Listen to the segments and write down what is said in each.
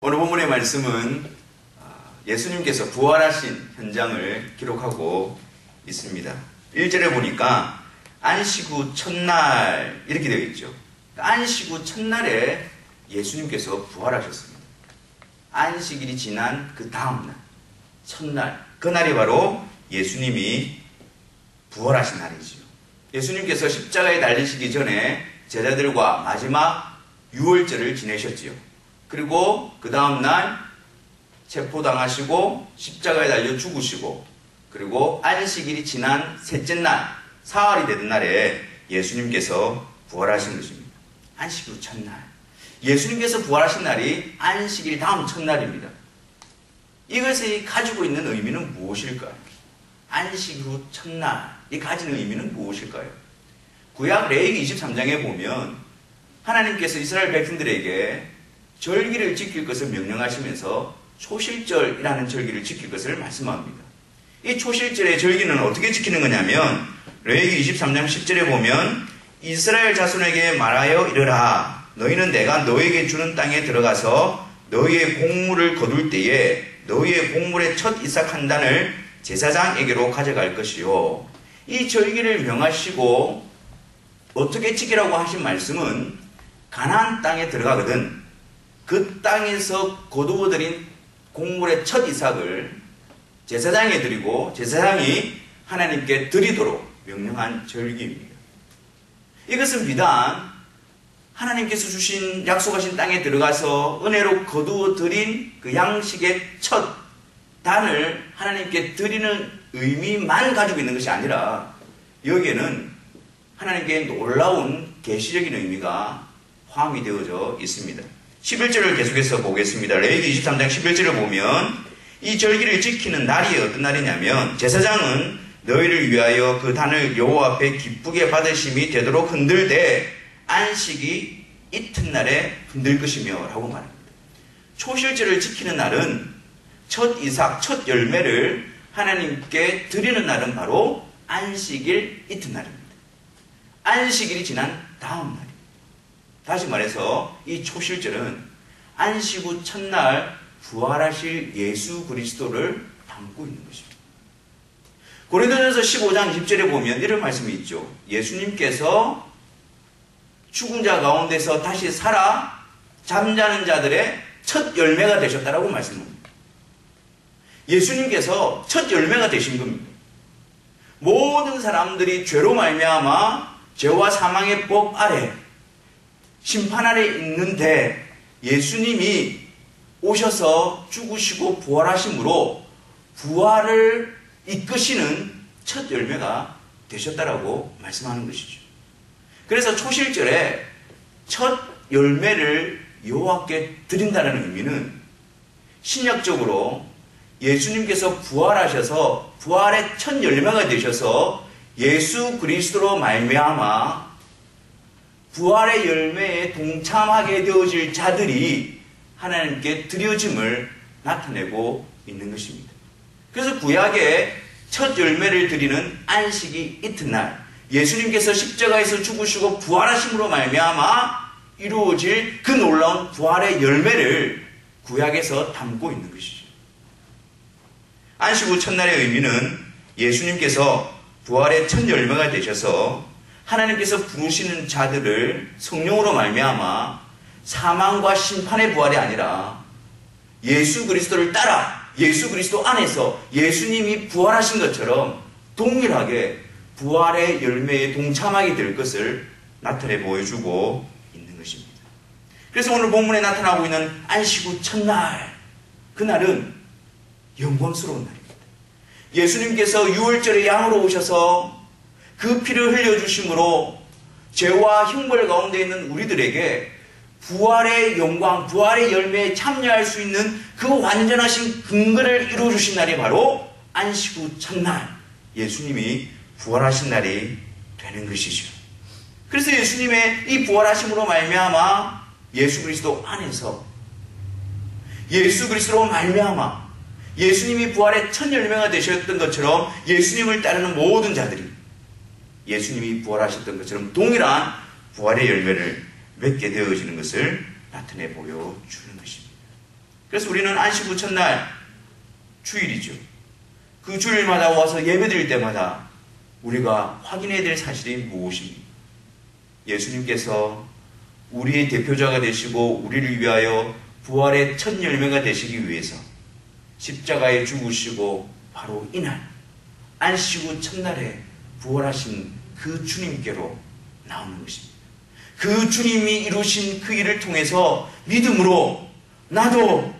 오늘 본문의 말씀은 예수님께서 부활하신 현장을 기록하고 있습니다. 1절에 보니까 안식 후 첫날 이렇게 되어 있죠. 안식 후 첫날에 예수님께서 부활하셨습니다. 안식일이 지난 그 다음날 첫날, 그날이 바로 예수님이 부활하신 날이지요. 예수님께서 십자가에 달리시기 전에 제자들과 마지막 유월절을 지내셨지요. 그리고 그 다음날 체포당하시고 십자가에 달려 죽으시고, 그리고 안식일이 지난 셋째 날, 사흘이 되던 날에 예수님께서 부활하신 것입니다. 안식 후 첫날. 예수님께서 부활하신 날이 안식일 다음 첫날입니다. 이것이 가지고 있는 의미는 무엇일까요? 안식 후 첫날이 가지는 의미는 무엇일까요? 구약 레위기 23장에 보면 하나님께서 이스라엘 백성들에게 절기를 지킬 것을 명령하시면서 초실절이라는 절기를 지킬 것을 말씀합니다. 이 초실절의 절기는 어떻게 지키는 거냐면 레위기 23장 10절에 보면 이스라엘 자손에게 말하여 이르라. 너희는 내가 너에게 주는 땅에 들어가서 너희의 곡물을 거둘 때에 너희의 곡물의 첫 이삭 한 단을 제사장에게로 가져갈 것이요. 이 절기를 명하시고 어떻게 지키라고 하신 말씀은 가나안 땅에 들어가거든 그 땅에서 거두어들인 곡물의 첫 이삭을 제사장에 드리고 제사장이 하나님께 드리도록 명령한 절기입니다. 이것은 비단 하나님께서 주신 약속하신 땅에 들어가서 은혜로 거두어들인 그 양식의 첫 단을 하나님께 드리는 의미만 가지고 있는 것이 아니라 여기에는 하나님께 놀라운 계시적인 의미가 포함이 되어져 있습니다. 11절을 계속해서 보겠습니다. 레위기 23장 11절을 보면 이 절기를 지키는 날이 어떤 날이냐면 제사장은 너희를 위하여 그 단을 여호와 앞에 기쁘게 받으심이 되도록 흔들되 안식이 이튿날에 흔들 것이며 라고 말합니다. 초실절을 지키는 날은 첫 이삭, 첫 열매를 하나님께 드리는 날은 바로 안식일 이튿날입니다. 안식일이 지난 다음 날입니다. 다시 말해서 이 초실절은 안식 후 첫날 부활하실 예수 그리스도를 담고 있는 것입니다. 고린도전서 15장 20절에 보면 이런 말씀이 있죠. 예수님께서 죽은 자 가운데서 다시 살아 잠자는 자들의 첫 열매가 되셨다라고 말씀합니다. 예수님께서 첫 열매가 되신 겁니다. 모든 사람들이 죄로 말미암아 죄와 사망의 법 아래 심판 아래 있는데 예수님이 오셔서 죽으시고 부활하심으로 부활을 이끄시는 첫 열매가 되셨다라고 말씀하는 것이죠. 그래서 초실절에 첫 열매를 여호와께 드린다는 의미는 신약적으로 예수님께서 부활하셔서 부활의 첫 열매가 되셔서 예수 그리스도로 말미암아 부활의 열매에 동참하게 되어질 자들이 하나님께 드려짐을 나타내고 있는 것입니다. 그래서 구약의 첫 열매를 드리는 안식이 이튿날 예수님께서 십자가에서 죽으시고 부활하심으로 말미암아 이루어질 그 놀라운 부활의 열매를 구약에서 담고 있는 것이죠. 안식 후 첫날의 의미는 예수님께서 부활의 첫 열매가 되셔서 하나님께서 부르시는 자들을 성령으로 말미암아 사망과 심판의 부활이 아니라 예수 그리스도를 따라 예수 그리스도 안에서 예수님이 부활하신 것처럼 동일하게 부활의 열매에 동참하게 될 것을 나타내 보여주고 있는 것입니다. 그래서 오늘 본문에 나타나고 있는 안식 후 첫날, 그날은 영광스러운 날입니다. 예수님께서 유월절에 양으로 오셔서 그 피를 흘려주심으로 죄와 형벌 가운데 있는 우리들에게 부활의 영광, 부활의 열매에 참여할 수 있는 그 완전하신 근거를 이루어주신 날이 바로 안식 후 첫날, 예수님이 부활하신 날이 되는 것이죠. 그래서 예수님의 이 부활하심으로 말미암아 예수 그리스도 안에서 예수 그리스도로 말미암아 예수님이 부활의 첫 열매가 되셨던 것처럼 예수님을 따르는 모든 자들이 예수님이 부활하셨던 것처럼 동일한 부활의 열매를 맺게 되어지는 것을 나타내 보여주는 것입니다. 그래서 우리는 안식 후 첫날 주일이죠. 그 주일마다 와서 예배드릴 때마다 우리가 확인해야 될 사실이 무엇입니까? 예수님께서 우리의 대표자가 되시고 우리를 위하여 부활의 첫 열매가 되시기 위해서 십자가에 죽으시고 바로 이날 안식 후 첫날에 부활하신 그 주님께로 나오는 것입니다. 그 주님이 이루신 그 일을 통해서 믿음으로 나도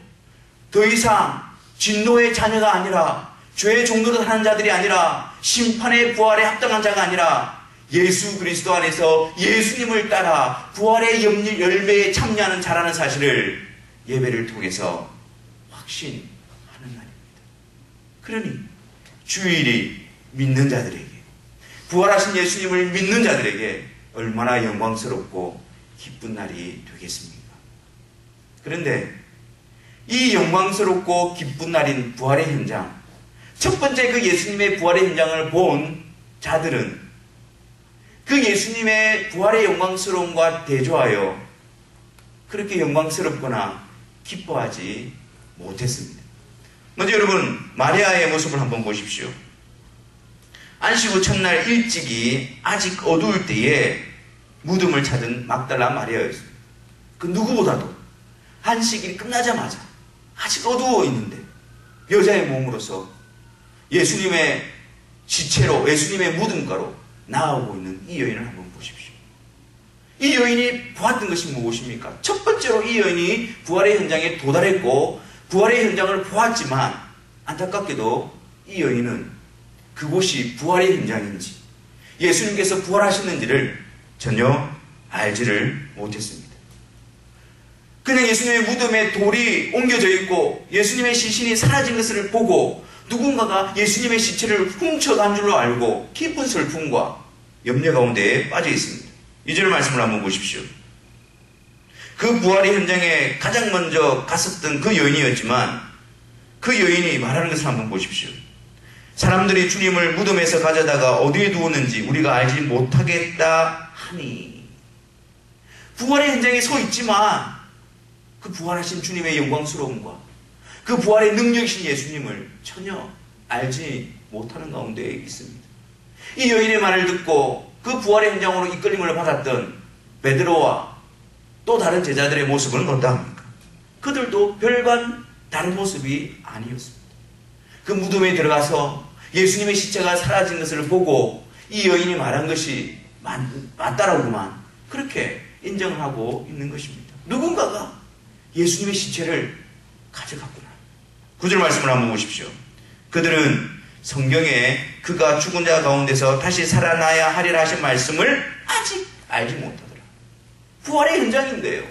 더 이상 진노의 자녀가 아니라 죄의 종로로 사는 자들이 아니라 심판의 부활에 합당한 자가 아니라 예수 그리스도 안에서 예수님을 따라 부활의 열매에 참여하는 자라는 사실을 예배를 통해서 확신하는 날입니다. 그러니 주일이 믿는 자들에게, 부활하신 예수님을 믿는 자들에게 얼마나 영광스럽고 기쁜 날이 되겠습니까? 그런데 이 영광스럽고 기쁜 날인 부활의 현장, 첫 번째 그 예수님의 부활의 현장을 본 자들은 그 예수님의 부활의 영광스러움과 대조하여 그렇게 영광스럽거나 기뻐하지 못했습니다. 먼저 여러분, 마리아의 모습을 한번 보십시오. 안식 후 첫날 일찍이 아직 어두울 때에 무덤을 찾은 막달라 마리아였습니다. 그 누구보다도 안식일이 끝나자마자 아직 어두워 있는데 여자의 몸으로서 예수님의 시체로, 예수님의 무덤가로 나아오고 있는 이 여인을 한번 보십시오. 이 여인이 보았던 것이 무엇입니까? 첫 번째로 이 여인이 부활의 현장에 도달했고 부활의 현장을 보았지만 안타깝게도 이 여인은 그곳이 부활의 현장인지 예수님께서 부활하셨는지를 전혀 알지를 못했습니다. 그냥 예수님의 무덤에 돌이 옮겨져 있고 예수님의 시신이 사라진 것을 보고 누군가가 예수님의 시체를 훔쳐간 줄로 알고 깊은 슬픔과 염려 가운데에 빠져 있습니다. 2절 말씀을 한번 보십시오. 그 부활의 현장에 가장 먼저 갔었던 그 여인이었지만 그 여인이 말하는 것을 한번 보십시오. 사람들이 주님을 무덤에서 가져다가 어디에 두었는지 우리가 알지 못하겠다 하니. 부활의 현장에 서 있지만 그 부활하신 주님의 영광스러움과 그 부활의 능력이신 예수님을 전혀 알지 못하는 가운데 있습니다. 이 여인의 말을 듣고 그 부활의 현장으로 이끌림을 받았던 베드로와 또 다른 제자들의 모습은 어떠합니까? 그들도 별반 다른 모습이 아니었습니다. 그 무덤에 들어가서 예수님의 시체가 사라진 것을 보고 이 여인이 말한 것이 맞다라고만 그렇게 인정하고 있는 것입니다. 누군가가 예수님의 시체를 가져갔구나. 9절 말씀을 한번 보십시오. 그들은 성경에 그가 죽은 자 가운데서 다시 살아나야 하리라 하신 말씀을 아직 알지 못하더라. 부활의 현장인데요.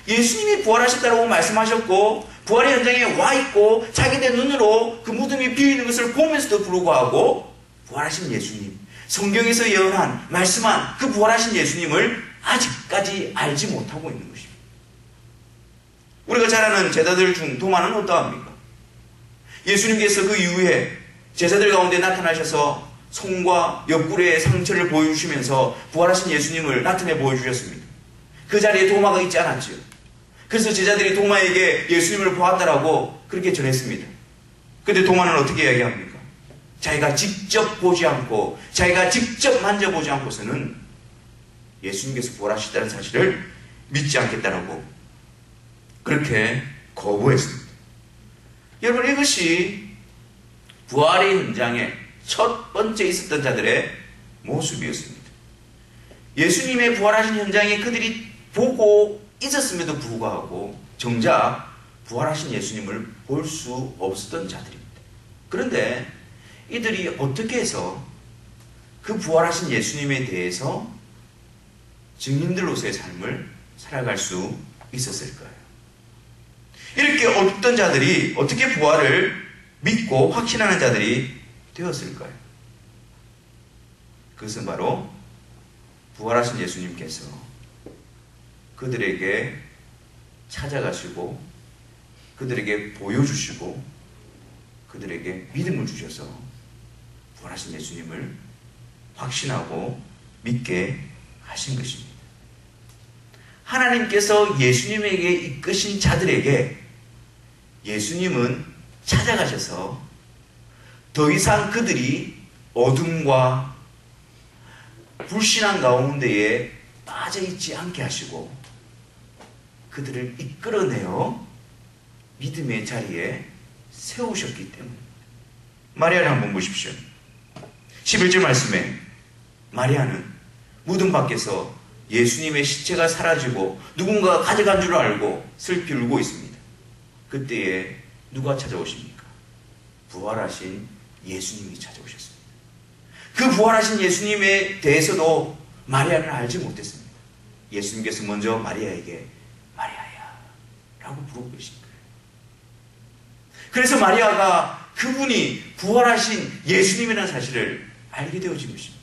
예수님이 부활하셨다고 말씀하셨고 부활의 현장에 와 있고 자기들 눈으로 그 무덤이 비어있는 것을 보면서도 불구하고 부활하신 예수님, 성경에서 예언한 말씀한 그 부활하신 예수님을 아직까지 알지 못하고 있는 것입니다. 우리가 잘 아는 제자들 중 도마는 어떠합니까? 예수님께서 그 이후에 제자들 가운데 나타나셔서 손과 옆구리에 상처를 보여주시면서 부활하신 예수님을 나타내 보여주셨습니다. 그 자리에 도마가 있지 않았죠. 그래서 제자들이 도마에게 예수님을 보았다라고 그렇게 전했습니다. 그런데 도마는 어떻게 이야기합니까? 자기가 직접 보지 않고 자기가 직접 만져보지 않고서는 예수님께서 부활하셨다는 사실을 믿지 않겠다라고 그렇게 거부했습니다. 여러분, 이것이 부활의 현장에 첫 번째 있었던 자들의 모습이었습니다. 예수님의 부활하신 현장에 그들이 보고 있었음에도 불구하고 정작 부활하신 예수님을 볼 수 없었던 자들입니다. 그런데 이들이 어떻게 해서 그 부활하신 예수님에 대해서 증인들로서의 삶을 살아갈 수 있었을까요? 이렇게 어떤 자들이 어떻게 부활을 믿고 확신하는 자들이 되었을까요? 그것은 바로 부활하신 예수님께서 그들에게 찾아가시고 그들에게 보여주시고 그들에게 믿음을 주셔서 부활하신 예수님을 확신하고 믿게 하신 것입니다. 하나님께서 예수님에게 이끄신 자들에게 예수님은 찾아가셔서 더 이상 그들이 어둠과 불신앙 가운데에 빠져있지 않게 하시고 그들을 이끌어내어 믿음의 자리에 세우셨기 때문입니다. 마리아를 한번 보십시오. 11절 말씀에 마리아는 무덤 밖에서 예수님의 시체가 사라지고 누군가가 가져간 줄 알고 슬피 울고 있습니다. 그때에 누가 찾아오십니까? 부활하신 예수님이 찾아오셨습니다. 그 부활하신 예수님에 대해서도 마리아는 알지 못했습니다. 예수님께서 먼저 마리아에게 마리아야 라고 부르고 계신 거예요. 그래서 마리아가 그분이 부활하신 예수님이라는 사실을 알게 되어진 것입니다.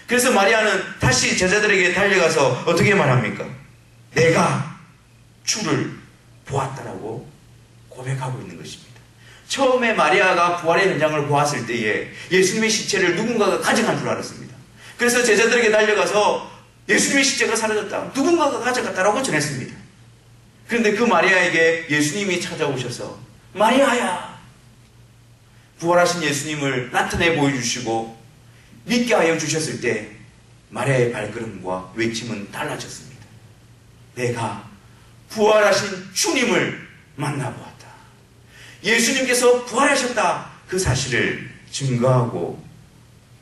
그래서 마리아는 다시 제자들에게 달려가서 어떻게 말합니까? 내가 주를 보았다라고 고백하고 있는 것입니다. 처음에 마리아가 부활의 현장을 보았을 때에 예수님의 시체를 누군가가 가져간 줄 알았습니다. 그래서 제자들에게 달려가서 예수님의 시체가 사라졌다, 누군가가 가져갔다라고 전했습니다. 그런데 그 마리아에게 예수님이 찾아오셔서 마리아야, 부활하신 예수님을 나타내 보여주시고 믿게 하여 주셨을 때 마리아의 발걸음과 외침은 달라졌습니다. 내가 부활하신 주님을 만나보았다. 예수님께서 부활하셨다. 그 사실을 증거하고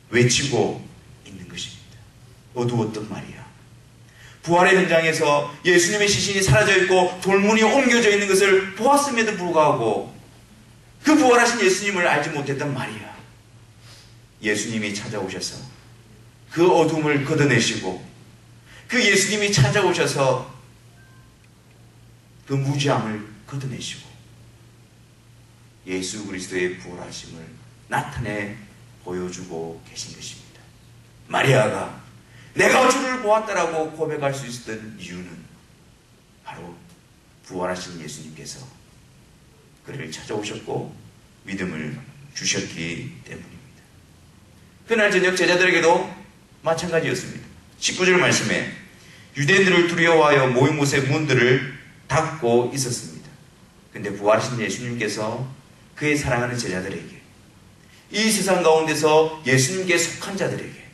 외치고 있는 것입니다. 어두웠던 마리아, 부활의 현장에서 예수님의 시신이 사라져 있고 돌문이 옮겨져 있는 것을 보았음에도 불구하고 그 부활하신 예수님을 알지 못했던 마리아, 예수님이 찾아오셔서 그 어둠을 걷어내시고 그 예수님이 찾아오셔서 그 무지함을 걷어내시고 예수 그리스도의 부활하심을 나타내 보여주고 계신 것입니다. 마리아가 내가 주를 보았다라고 고백할 수 있었던 이유는 바로 부활하신 예수님께서 그를 찾아오셨고 믿음을 주셨기 때문입니다. 그날 저녁 제자들에게도 마찬가지였습니다. 19절 말씀에 유대인들을 두려워하여 모인 곳의 문들을 닫고 있었습니다. 그런데 부활하신 예수님께서 그의 사랑하는 제자들에게, 이 세상 가운데서 예수님께 속한 자들에게,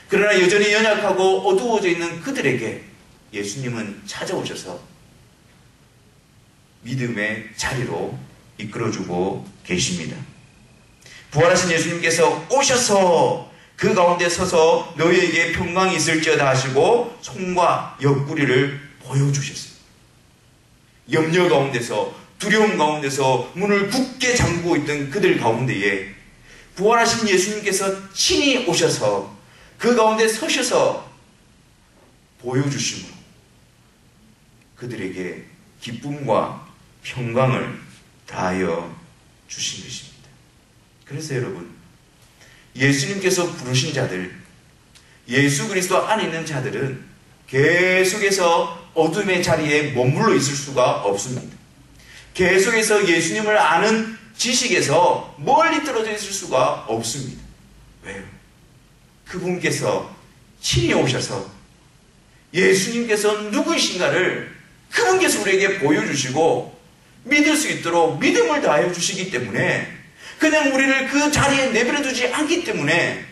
그러나 여전히 연약하고 어두워져 있는 그들에게 예수님은 찾아오셔서 믿음의 자리로 이끌어주고 계십니다. 부활하신 예수님께서 오셔서 그 가운데 서서 너희에게 평강이 있을지어다 하시고 손과 옆구리를 보여주셨습니다. 염려 가운데서, 두려움 가운데서 문을 굳게 잠그고 있던 그들 가운데에 부활하신 예수님께서 친히 오셔서 그 가운데 서셔서 보여주심으로 그들에게 기쁨과 평강을 다하여 주신 것입니다. 그래서 여러분, 예수님께서 부르신 자들, 예수 그리스도 안에 있는 자들은 계속해서 어둠의 자리에 머물러 있을 수가 없습니다. 계속해서 예수님을 아는 지식에서 멀리 떨어져 있을 수가 없습니다. 왜요? 그분께서 친히 오셔서 예수님께서 누구이신가를 그분께서 우리에게 보여주시고 믿을 수 있도록 믿음을 다하여 주시기 때문에, 그냥 우리를 그 자리에 내버려 두지 않기 때문에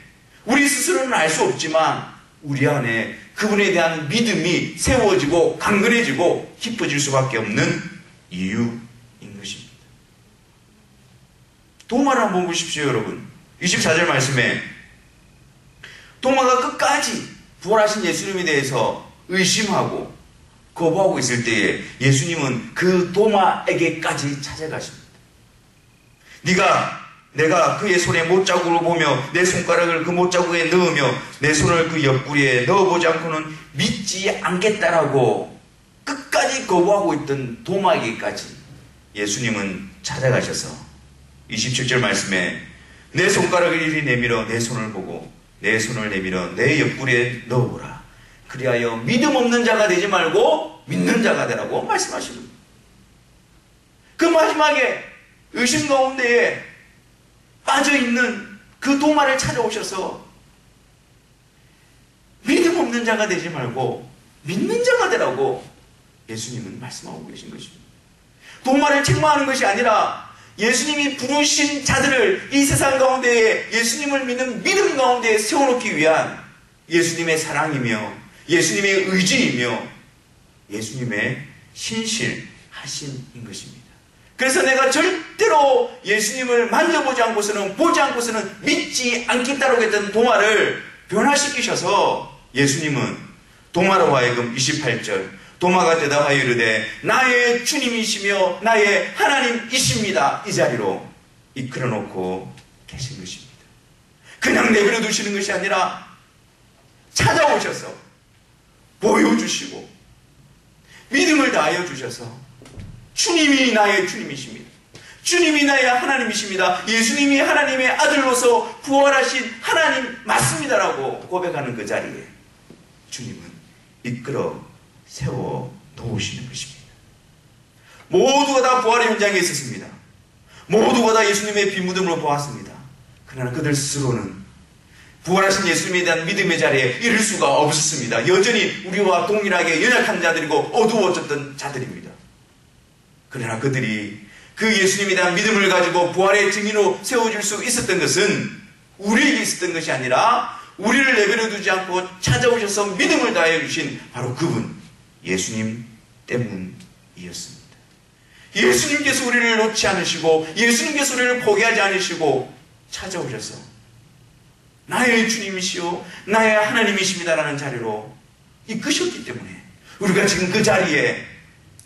우리 스스로는 알 수 없지만 우리 안에 그분에 대한 믿음이 세워지고 강건해지고 깊어질 수밖에 없는 이유인 것입니다. 도마를 한번 보십시오, 여러분. 24절 말씀에 도마가 끝까지 부활하신 예수님에 대해서 의심하고 거부하고 있을 때에 예수님은 그 도마에게까지 찾아가십니다. 내가 그의 손에 못자국을 보며 내 손가락을 그 못자국에 넣으며 내 손을 그 옆구리에 넣어보지 않고는 믿지 않겠다라고 끝까지 거부하고 있던 도마에게까지 예수님은 찾아가셔서 27절 말씀에 내 손가락을 이리 내밀어 내 손을 보고 내 손을 내밀어 내 옆구리에 넣어보라. 그리하여 믿음 없는 자가 되지 말고 믿는 자가 되라고 말씀하십니다. 그 마지막에 의심 가운데에 빠져있는 그 도마를 찾아오셔서 믿음 없는 자가 되지 말고 믿는 자가 되라고 예수님은 말씀하고 계신 것입니다. 도마를 책망하는 것이 아니라 예수님이 부르신 자들을 이 세상 가운데에 예수님을 믿는 믿음 가운데에 세워놓기 위한 예수님의 사랑이며 예수님의 의지이며 예수님의 신실하심인 것입니다. 그래서 내가 절대로 예수님을 만져보지 않고서는 보지 않고서는 믿지 않겠다고 했던 도마를 변화시키셔서 예수님은 도마로 하여금 28절 도마가 대답하여 이르되 나의 주님이시며 나의 하나님이십니다. 이 자리로 이끌어 놓고 계신 것입니다. 그냥 내버려 두시는 것이 아니라 찾아오셔서 보여주시고 믿음을 다하여 주셔서 주님이 나의 주님이십니다. 주님이 나의 하나님이십니다. 예수님이 하나님의 아들로서 부활하신 하나님 맞습니다라고 고백하는 그 자리에 주님은 이끌어 세워 놓으시는 것입니다. 모두가 다 부활의 현장에 있었습니다. 모두가 다 예수님의 빈무덤으로 보았습니다. 그러나 그들 스스로는 부활하신 예수님에 대한 믿음의 자리에 이를 수가 없었습니다. 여전히 우리와 동일하게 연약한 자들이고 어두워졌던 자들입니다. 그러나 그들이 그 예수님에 대한 믿음을 가지고 부활의 증인으로 세워질 수 있었던 것은 우리에게 있었던 것이 아니라 우리를 내버려 두지 않고 찾아오셔서 믿음을 다해 주신 바로 그분 예수님 때문이었습니다. 예수님께서 우리를 놓지 않으시고 예수님께서 우리를 포기하지 않으시고 찾아오셔서 나의 주님이시오 나의 하나님이십니다라는 자리로 이끄셨기 때문에 우리가 지금 그 자리에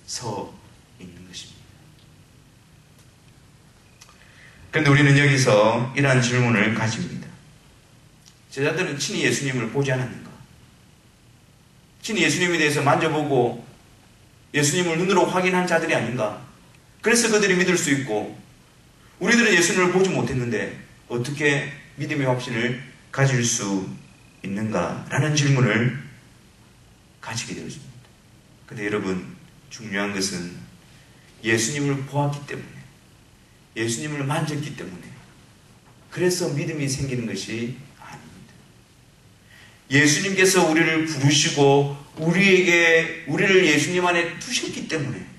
서 있는 것입니다. 그런데 우리는 여기서 이러한 질문을 가집니다. 제자들은 친히 예수님을 보지 않았는가? 친히 예수님에 대해서 만져보고 예수님을 눈으로 확인한 자들이 아닌가? 그래서 그들이 믿을 수 있고 우리들은 예수님을 보지 못했는데 어떻게 믿음의 확신을 가질 수 있는가라는 질문을 가지게 되었습니다. 그런데 여러분 중요한 것은 예수님을 보았기 때문에 예수님을 만졌기 때문에 그래서 믿음이 생기는 것이 아닙니다. 예수님께서 우리를 부르시고 우리를 예수님 안에 두셨기 때문에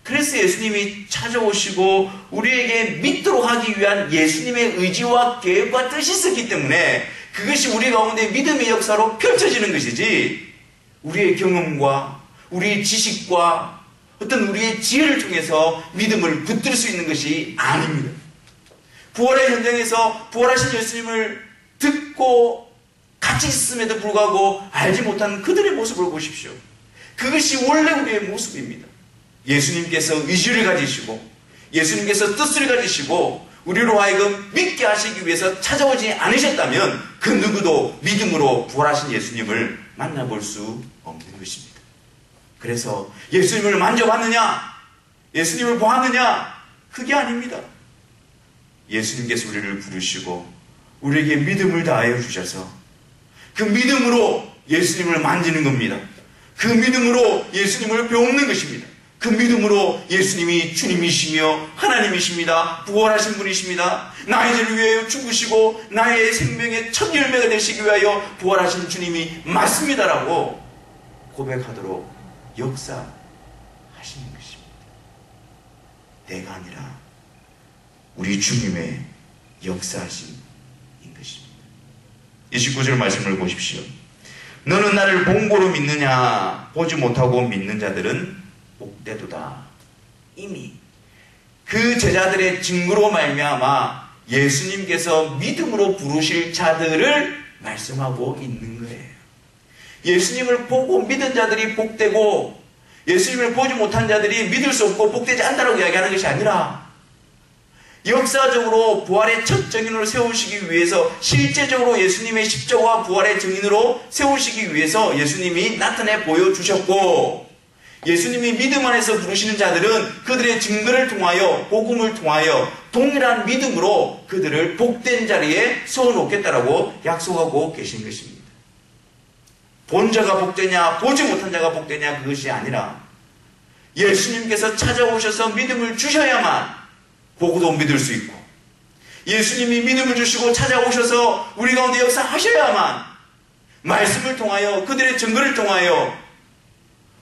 그래서 예수님이 찾아오시고 우리에게 믿도록 하기 위한 예수님의 의지와 계획과 뜻이 있었기 때문에 그것이 우리 가운데 믿음의 역사로 펼쳐지는 것이지 우리의 경험과 우리의 지식과 어떤 우리의 지혜를 통해서 믿음을 붙들 수 있는 것이 아닙니다. 부활의 현장에서 부활하신 예수님을 듣고 같이 있음에도 불구하고 알지 못한 그들의 모습을 보십시오. 그것이 원래 우리의 모습입니다. 예수님께서 의지를 가지시고 예수님께서 뜻을 가지시고 우리로 하여금 믿게 하시기 위해서 찾아오지 않으셨다면 그 누구도 믿음으로 부활하신 예수님을 만나볼 수 없는 것입니다. 그래서 예수님을 만져봤느냐? 예수님을 보았느냐? 그게 아닙니다. 예수님께서 우리를 부르시고 우리에게 믿음을 다하여 주셔서 그 믿음으로 예수님을 만지는 겁니다. 그 믿음으로 예수님을 배우는 것입니다. 그 믿음으로 예수님이 주님이시며 하나님이십니다. 부활하신 분이십니다. 나의 죄를 위하여 죽으시고 나의 생명의 첫 열매가 되시기 위하여 부활하신 주님이 맞습니다라고 고백하도록 역사하시는 것입니다. 내가 아니라 우리 주님의 역사하심인 것입니다. 29절 말씀을 보십시오. 너는 나를 본고로 믿느냐? 보지 못하고 믿는 자들은 복되도다. 이미 그 제자들의 증거로 말미암아 예수님께서 믿음으로 부르실 자들을 말씀하고 있는 거예요. 예수님을 보고 믿은 자들이 복되고 예수님을 보지 못한 자들이 믿을 수 없고 복되지 않다라고 이야기하는 것이 아니라 역사적으로 부활의 첫 증인으로 세우시기 위해서 실제적으로 예수님의 십자가와 부활의 증인으로 세우시기 위해서 예수님이 나타내 보여주셨고 예수님이 믿음 안에서 부르시는 자들은 그들의 증거를 통하여 복음을 통하여 동일한 믿음으로 그들을 복된 자리에 세워놓겠다라고 약속하고 계신 것입니다. 본 자가 복되냐 보지 못한 자가 복되냐 그것이 아니라 예수님께서 찾아오셔서 믿음을 주셔야만 보고도 믿을 수 있고 예수님이 믿음을 주시고 찾아오셔서 우리 가운데 역사하셔야만 말씀을 통하여 그들의 증거를 통하여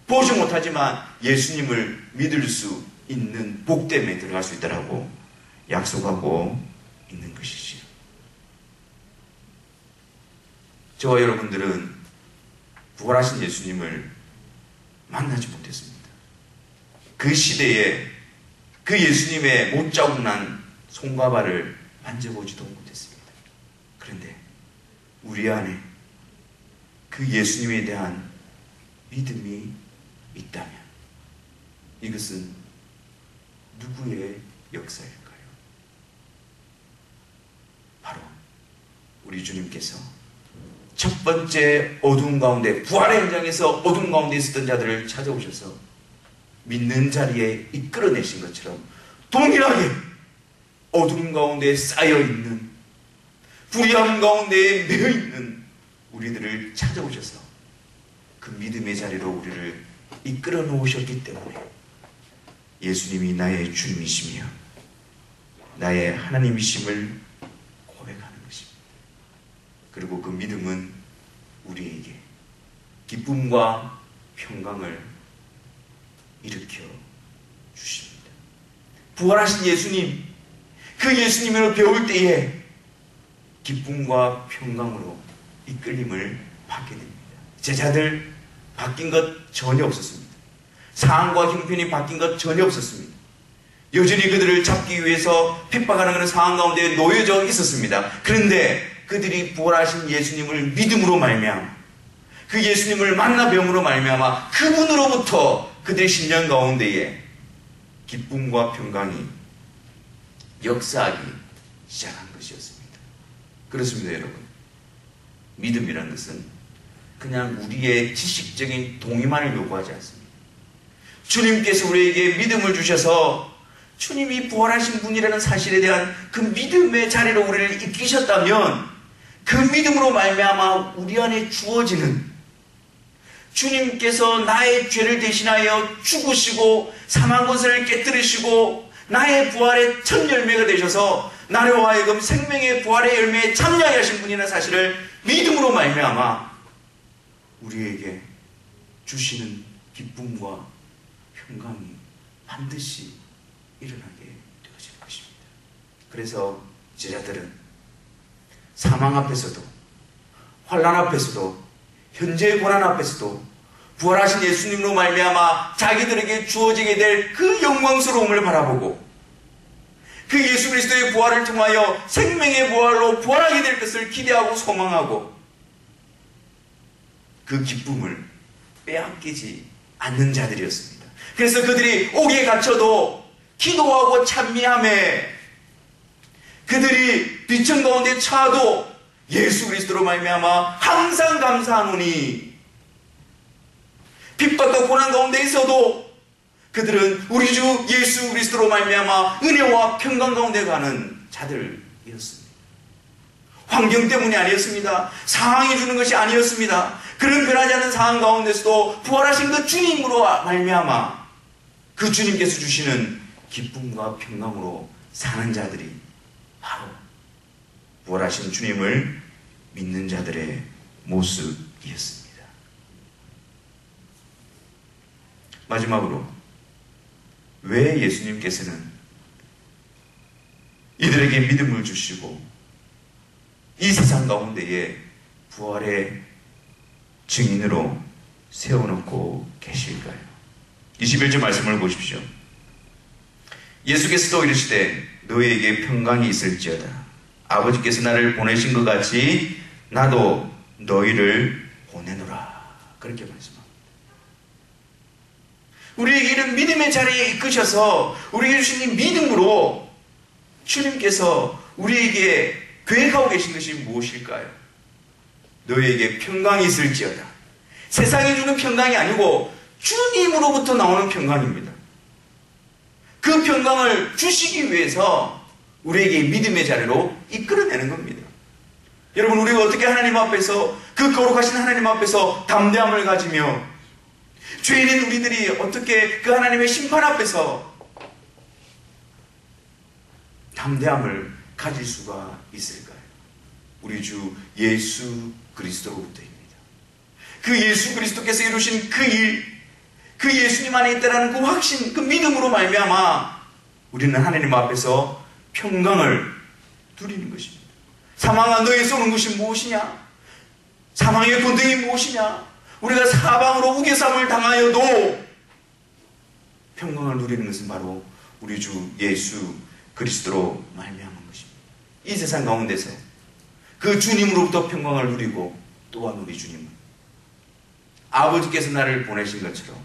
보지 못하지만 예수님을 믿을 수 있는 복됨에 들어갈 수 있다라고 약속하고 있는 것이지요. 저와 여러분들은 부활하신 예수님을 만나지 못했습니다. 그 시대에 그 예수님의 못자국난 손과 발을 만져보지도 못했습니다. 그런데 우리 안에 그 예수님에 대한 믿음이 있다면 이것은 누구의 역사일까요? 바로 우리 주님께서 첫 번째 어두운 가운데, 부활의 현장에서 어두운 가운데 있었던 자들을 찾아오셔서 믿는 자리에 이끌어내신 것처럼 동일하게 어두운 가운데 쌓여있는, 불의함 가운데 매여있는 우리들을 찾아오셔서 그 믿음의 자리로 우리를 이끌어 놓으셨기 때문에 예수님이 나의 주님이시며 나의 하나님이심을 고백하는 것입니다. 그리고 그 믿음은 우리에게 기쁨과 평강을 일으켜 주십니다. 부활하신 예수님, 그 예수님을 배울 때에 기쁨과 평강으로 이끌림을 받게 됩니다. 제자들 바뀐 것 전혀 없었습니다. 상황과 형편이 바뀐 것 전혀 없었습니다. 여전히 그들을 잡기 위해서 핍박하는 그런 상황 가운데 놓여져 있었습니다. 그런데 그들이 부활하신 예수님을 믿음으로 말미암아, 그 예수님을 만나 배움으로 말미암아 그분으로부터 그들의 심령 가운데에 기쁨과 평강이 역사하기 시작한 것이었습니다. 그렇습니다, 여러분. 믿음이라는 것은 그냥 우리의 지식적인 동의만을 요구하지 않습니다. 주님께서 우리에게 믿음을 주셔서 주님이 부활하신 분이라는 사실에 대한 그 믿음의 자리로 우리를 이끄셨다면 그 믿음으로 말미암아 우리 안에 주어지는, 주님께서 나의 죄를 대신하여 죽으시고 사망 권세를 깨뜨리시고 나의 부활의 첫 열매가 되셔서 나로 하여금 생명의 부활의 열매에 참여하게 하신 분이라는 사실을 믿음으로 말미암아 우리에게 주시는 기쁨과 평강이 반드시 일어나게 되어지는 것입니다. 그래서 제자들은 사망 앞에서도, 환난 앞에서도, 현재의 고난 앞에서도 부활하신 예수님으로 말미암아 자기들에게 주어지게 될 그 영광스러움을 바라보고 그 예수 그리스도의 부활을 통하여 생명의 부활로 부활하게 될 것을 기대하고 소망하고 그 기쁨을 빼앗기지 않는 자들이었습니다. 그래서 그들이 옥에 갇혀도 기도하고 찬미하며, 그들이 비천 가운데 처하도 예수 그리스도로 말미암아 항상 감사하노니, 핍박과 고난 가운데 있어도 그들은 우리 주 예수 그리스도로 말미암아 은혜와 평강 가운데 가는 자들이었습니다. 환경 때문이 아니었습니다. 상황이 주는 것이 아니었습니다. 그런 변하지 않는 상황 가운데서도 부활하신 그 주님으로 말미암아 그 주님께서 주시는 기쁨과 평강으로 사는 자들이 바로 부활하신 주님을 믿는 자들의 모습이었습니다. 마지막으로 왜 예수님께서는 이들에게 믿음을 주시고 이 세상 가운데에 부활의 증인으로 세워놓고 계실까요? 21절 말씀을 보십시오. 예수께서도 이르시되 너희에게 평강이 있을지어다. 아버지께서 나를 보내신 것 같이 나도 너희를 보내노라. 그렇게 말씀합니다. 우리에게 이런 믿음의 자리에 이끄셔서 우리에게 주신 이 믿음으로 주님께서 우리에게 계획하고 계신 것이 무엇일까요? 너희에게 평강이 있을지어다. 세상이 주는 평강이 아니고 주님으로부터 나오는 평강입니다. 그 평강을 주시기 위해서 우리에게 믿음의 자리로 이끌어내는 겁니다. 여러분, 우리가 어떻게 하나님 앞에서, 그 거룩하신 하나님 앞에서 담대함을 가지며 죄인인 우리들이 어떻게 그 하나님의 심판 앞에서 담대함을 가질 수가 있을까요? 우리 주 예수 그리스도로부터입니다. 그 예수 그리스도께서 이루신 그 일, 그 예수님 안에 있다는 그 확신, 그 믿음으로 말미암아 우리는 하나님 앞에서 평강을 누리는 것입니다. 사망아 너의 쏘는 것이 무엇이냐? 사망의 권능이 무엇이냐? 우리가 사방으로 우겨쌈을 당하여도 평강을 누리는 것은 바로 우리 주 예수 그리스도로 말미암은 것입니다. 이 세상 가운데서 그 주님으로부터 평강을 누리고 또한 우리 주님은 아버지께서 나를 보내신 것처럼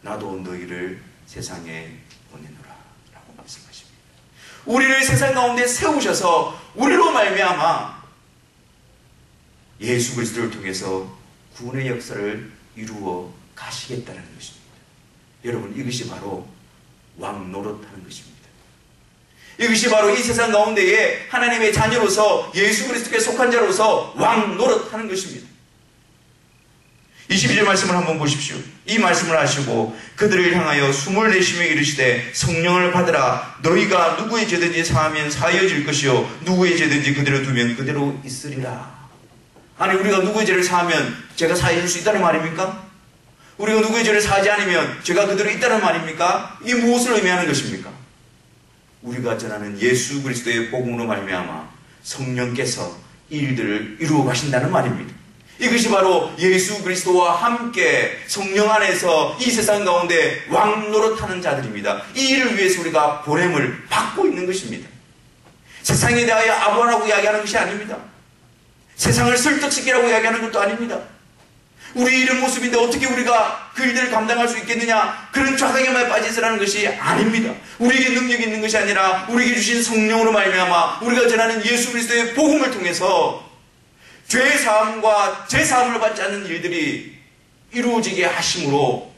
나도 너희를 세상에 보내노라 라고 말씀하십니다. 우리를 세상 가운데 세우셔서 우리로 말미암아 예수 그리스도를 통해서 구원의 역사를 이루어 가시겠다는 것입니다. 여러분, 이것이 바로 왕 노릇하는 것입니다. 이것이 바로 이 세상 가운데에 하나님의 자녀로서 예수 그리스도께 속한 자로서 왕 노릇하는 것입니다. 22절 말씀을 한번 보십시오. 이 말씀을 하시고 그들을 향하여 숨을 내쉬며 이르시되 성령을 받으라. 너희가 누구의 죄든지 사하면 사하여질 것이요 누구의 죄든지 그대로 두면 그대로 있으리라. 아니, 우리가 누구의 죄를 사하면 제가 사해줄 수 있다는 말입니까? 우리가 누구의 죄를 사하지 않으면 제가 그대로 있다는 말입니까? 이게 무엇을 의미하는 것입니까? 우리가 전하는 예수 그리스도의 복음으로 말미암아 성령께서 이 일들을 이루어 가신다는 말입니다. 이것이 바로 예수 그리스도와 함께 성령 안에서 이 세상 가운데 왕 노릇하는 자들입니다. 이 일을 위해서 우리가 보냄을 받고 있는 것입니다. 세상에 대하여 아부하라고 이야기하는 것이 아닙니다. 세상을 설득시키라고 이야기하는 것도 아닙니다. 우리 이런 모습인데 어떻게 우리가 그 일들을 감당할 수 있겠느냐, 그런 좌상에만 빠지서라는 것이 아닙니다. 우리에게 능력이 있는 것이 아니라 우리에게 주신 성령으로 말미암아 우리가 전하는 예수 그리스도의 복음을 통해서 죄사함과 죄사함을 받지 않는 일들이 이루어지게 하심으로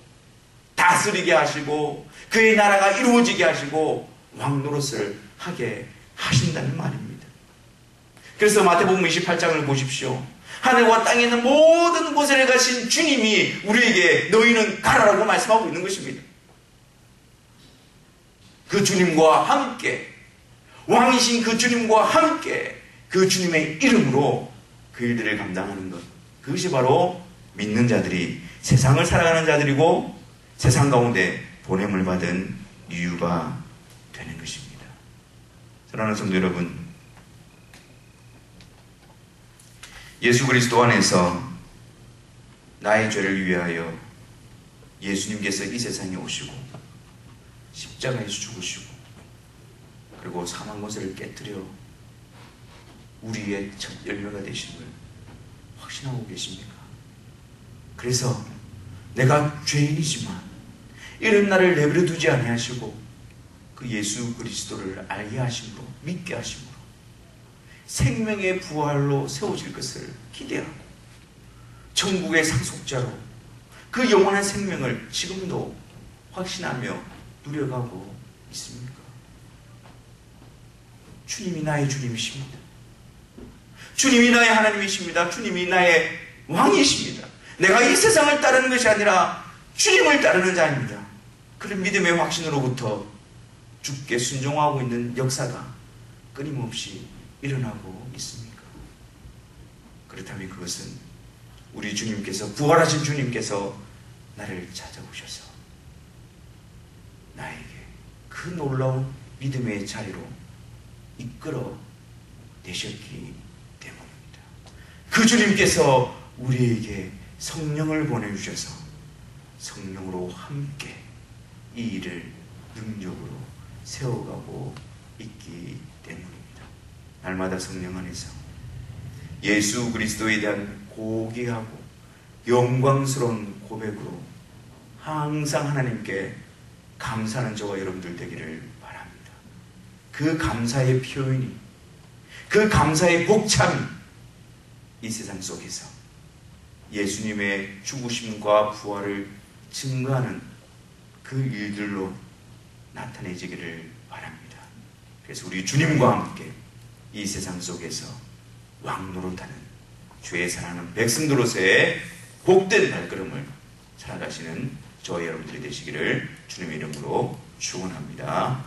다스리게 하시고 그의 나라가 이루어지게 하시고 왕노릇을 하게 하신다는 말입니다. 그래서 마태복음 28장을 보십시오. 하늘과 땅에 있는 모든 곳에 가신 주님이 우리에게 너희는 가라라고 말씀하고 있는 것입니다. 그 주님과 함께, 왕이신 그 주님과 함께 그 주님의 이름으로 그 일들을 감당하는 것, 그것이 바로 믿는 자들이, 세상을 살아가는 자들이고 세상 가운데 보냄을 받은 이유가 되는 것입니다. 사랑하는 성도 여러분, 예수 그리스도 안에서 나의 죄를 위하여 예수님께서 이 세상에 오시고 십자가에서 죽으시고 그리고 사망 권세를 깨뜨려 우리의 첫 열매가 되신 걸 확신하고 계십니까? 그래서 내가 죄인이지만 이런 나를 내버려 두지 아니하시고 그 예수 그리스도를 알게 하심으로, 믿게 하심으로 생명의 부활로 세워질 것을 기대하고 천국의 상속자로 그 영원한 생명을 지금도 확신하며 누려가고 있습니까? 주님이 나의 주님이십니다. 주님이 나의 하나님이십니다. 주님이 나의 왕이십니다. 내가 이 세상을 따르는 것이 아니라 주님을 따르는 자입니다. 그런 믿음의 확신으로부터 주께 순종하고 있는 역사가 끊임없이 일어나고 있습니까? 그렇다면 그것은 우리 주님께서, 부활하신 주님께서 나를 찾아오셔서 나에게 그 놀라운 믿음의 자리로 이끌어 내셨기 때문입니다. 그 주님께서 우리에게 성령을 보내주셔서 성령으로 함께 이 일을 능력으로 세워가고 있기 때문입니다. 날마다 성령 안에서 예수 그리스도에 대한 고귀하고 영광스러운 고백으로 항상 하나님께 감사하는 저와 여러분들 되기를 바랍니다. 그 감사의 표현이, 그 감사의 복참이 이 세상 속에서 예수님의 죽으심과 부활을 증거하는 그 일들로 나타내지기를 바랍니다. 그래서 우리 주님과 함께 이 세상 속에서 왕노릇하는 주의 사랑하는 백성들로서의 복된 발걸음을 살아가시는 저와 여러분들이 되시기를 주님의 이름으로 축원합니다.